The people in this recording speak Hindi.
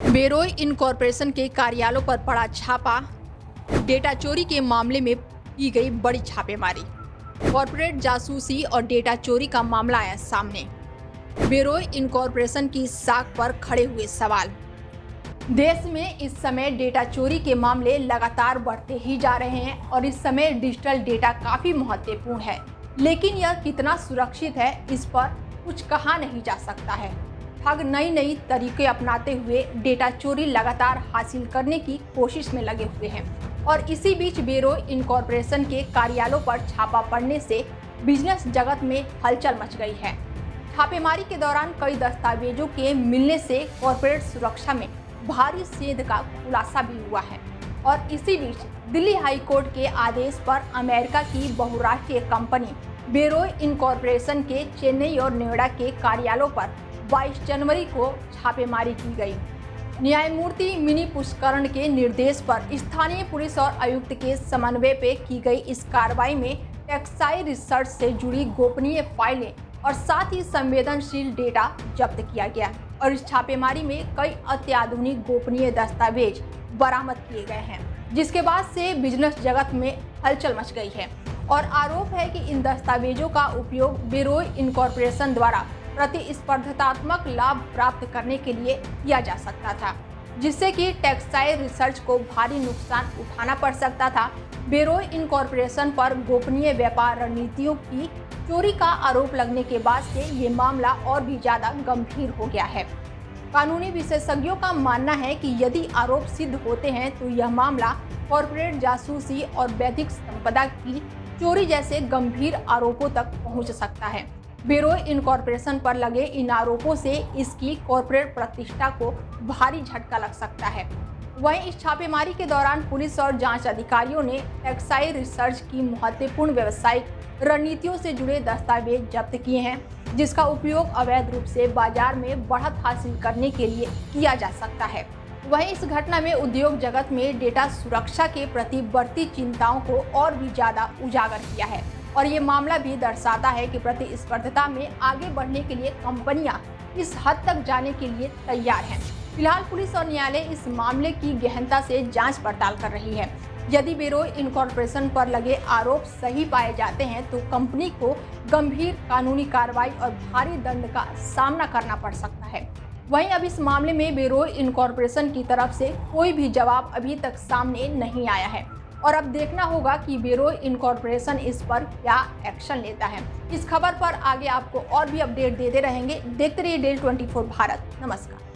बेरोई इनकॉर्पोरेशन के कार्यालयों पर पड़ा छापा। डेटा चोरी के मामले में की गई बड़ी छापेमारी। कॉर्पोरेट जासूसी और डेटा चोरी का मामला आया सामने। बेरोई इनकॉर्पोरेशन की साख पर खड़े हुए सवाल। देश में इस समय डेटा चोरी के मामले लगातार बढ़ते ही जा रहे हैं और इस समय डिजिटल डेटा काफी महत्वपूर्ण है, लेकिन यह कितना सुरक्षित है इस पर कुछ कहा नहीं जा सकता है। ठग नई तरीके अपनाते हुए डेटा चोरी लगातार हासिल करने की कोशिश में लगे हुए हैं और इसी बीच बेरोई इनकॉर्पोरेशन के कार्यालयों पर छापा पड़ने से बिजनेस जगत में हलचल मच गई है। छापेमारी के दौरान कई दस्तावेजों के मिलने से कॉर्पोरेट सुरक्षा में भारी सेंध का खुलासा भी हुआ है और इसी बीच दिल्ली हाई कोर्ट के आदेश पर अमेरिका की बहुराष्ट्रीय कंपनी बेरोई इनकॉर्पोरेशन के चेन्नई और नोएडा के कार्यालयों पर 22 जनवरी को छापेमारी की गई। न्यायमूर्ति मिनी पुष्करण के निर्देश पर स्थानीय पुलिस और आयुक्त के समन्वय पे की गई इस कार्रवाई में टेक्साई रिसर्च से जुड़ी गोपनीय फाइलें और साथ ही संवेदनशील डेटा जब्त किया गया और इस छापेमारी में कई अत्याधुनिक गोपनीय दस्तावेज बरामद किए गए हैं, जिसके बाद से बिजनेस जगत में हलचल मच गई है और आरोप है कि इन दस्तावेजों का उपयोग बेरोई इनकॉर्पोरेशन द्वारा प्रतिस्पर्धात्मक लाभ प्राप्त करने के लिए किया जा सकता था, जिससे कि टेक्सटाइल रिसर्च को भारी नुकसान उठाना पड़ सकता था। बेरोई इनकॉर्पोरेशन पर गोपनीय व्यापार रणनीतियों की चोरी का आरोप लगने के बाद से ये मामला और भी ज्यादा गंभीर हो गया है। कानूनी विशेषज्ञों का मानना है कि यदि आरोप सिद्ध होते हैं तो यह मामला कॉर्पोरेट जासूसी और बौद्धिक संपदा की चोरी जैसे गंभीर आरोपों तक पहुंच सकता है। बेरोई इनकॉर्पोरेशन पर लगे इन आरोपों से इसकी कॉर्पोरेट प्रतिष्ठा को भारी झटका लग सकता है। वहीं इस छापेमारी के दौरान पुलिस और जांच अधिकारियों ने टेक्साई रिसर्च की महत्वपूर्ण व्यावसायिक रणनीतियों से जुड़े दस्तावेज जब्त किए हैं, जिसका उपयोग अवैध रूप से बाजार में बढ़त हासिल करने के लिए किया जा सकता है। वहीं इस घटना में उद्योग जगत में डेटा सुरक्षा के प्रति बढ़ती चिंताओं को और भी ज्यादा उजागर किया है और ये मामला भी दर्शाता है कि प्रतिस्पर्धा में आगे बढ़ने के लिए कंपनियां इस हद तक जाने के लिए तैयार हैं। फिलहाल पुलिस और न्यायालय इस मामले की गहनता से जांच पड़ताल कर रही है। यदि बेरोई इनकॉर्पोरेशन पर लगे आरोप सही पाए जाते हैं तो कंपनी को गंभीर कानूनी कार्रवाई और भारी दंड का सामना करना पड़ सकता है। वहीं अब इस मामले में बेरोई इनकॉर्पोरेशन की तरफ से कोई भी जवाब अभी तक सामने नहीं आया है और अब देखना होगा कि बेरोई इनकॉर्पोरेशन इस पर क्या एक्शन लेता है। इस खबर पर आगे आपको और भी अपडेट देते रहेंगे। देखते रहिए डेली 24 भारत। नमस्कार।